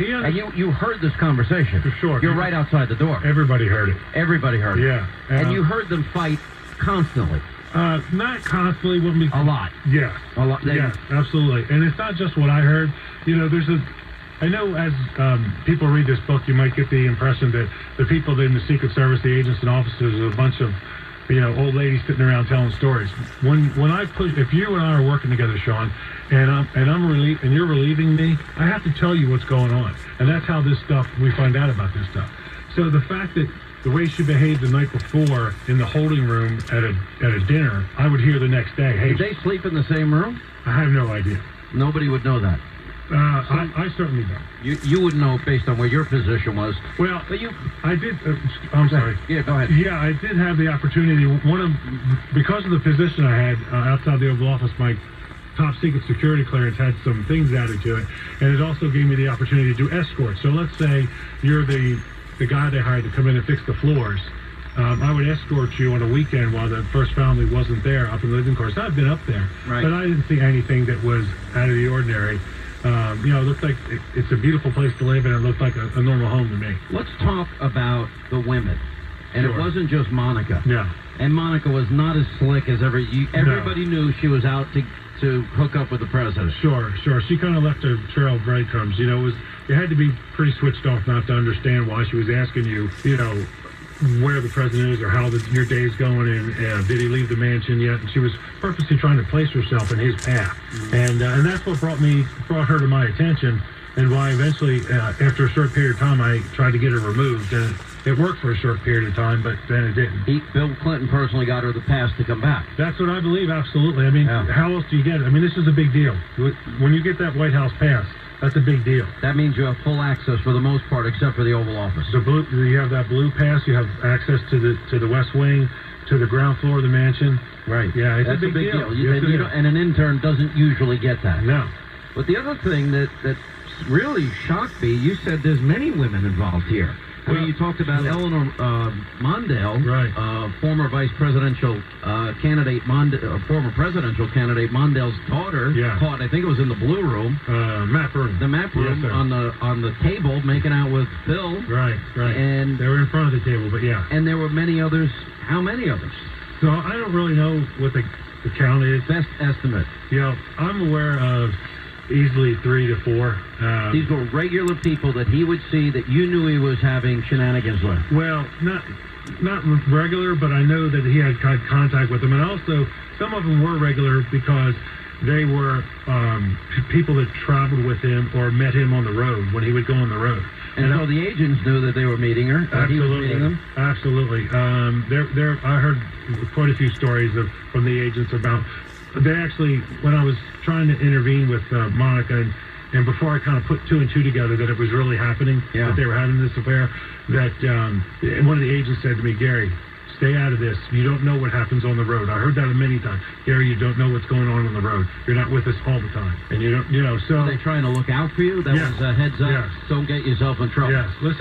And you heard this conversation. For sure. You're right outside the door. Everybody heard it. Everybody heard it. Yeah. And you heard them fight constantly. Not constantly. A lot. Yeah. A lot. Yeah, absolutely. And it's not just what I heard. You know, I know as people read this book, you might get the impression that the people in the Secret Service, the agents and officers, are a bunch of, old ladies sitting around telling stories. When I push, if you and I are working together, Sean, and you're relieving me, I have to tell you what's going on, and that's how we find out about this stuff. So the fact that the way she behaved the night before in the holding room at a dinner, I would hear the next day. Hey, did they sleep in the same room? I have no idea. Nobody would know that. I certainly don't. You would know based on where your position was. Well, but I did. I'm sorry. Yeah, go ahead. Yeah, I did have the opportunity. Because of the position I had outside the Oval Office, my top secret security clearance had some things added to it, and it also gave me the opportunity to do escorts. So let's say you're the guy they hired to come in and fix the floors. I would escort you on a weekend while the first family wasn't there up in the living quarters. I've been up there, right. But I didn't see anything that was out of the ordinary. It looked like it's a beautiful place to live, and it looked like a normal home to me. Let's talk about the women. And Sure. It wasn't just Monica. Yeah. And Monica was not as slick as everybody knew she was out to hook up with the president. Sure. She kind of left a trail of breadcrumbs. You had to be pretty switched off not to understand why she was asking you, where the president is or how your day's going, and did he leave the mansion yet? And she was purposely trying to place herself in his path, and that's what brought her to my attention, and why eventually, after a short period of time, I tried to get her removed. And it worked for a short period of time, but then it didn't. Bill Clinton personally got her the pass to come back. That's what I believe, absolutely. I mean, How else do you get it? I mean, this is a big deal. When you get that White House pass, that's a big deal. That means you have full access for the most part, except for the Oval Office. You have that blue pass. You have access to the West Wing, to the ground floor of the mansion. Right. Yeah, it's that's a big deal. And an intern doesn't usually get that. No. But the other thing that really shocked me, you said there's many women involved here. I mean, you talked about Eleanor Mondale, right. Former vice presidential candidate, former presidential candidate Mondale's daughter, caught, I think it was in the Blue Room. Map room. The map room, yes, on the table, making out with Phil. Right. And they were in front of the table, but yeah. And there were many others. How many others? So I don't really know what the count is. Best estimate. I'm aware of easily 3 to 4. These were regular people that he would see that you knew he was having shenanigans with. Well, not regular, but I know that he had contact with them, and also some of them were regular because they were people that traveled with him or met him on the road when he would go on the road. And so the agents knew that they were meeting her. Absolutely. He was meeting them. Absolutely. I heard quite a few stories from the agents about. They actually, when I was trying to intervene with Monica, and before I kind of put 2 and 2 together that it was really happening, that they were having this affair, that one of the agents said to me, Gary, stay out of this. You don't know what happens on the road. I heard that many times. Gary, you don't know what's going on the road. You're not with us all the time. And you don't, so. Are they trying to look out for you? That was a heads up. Yes. Don't get yourself in trouble. Yes. Listen.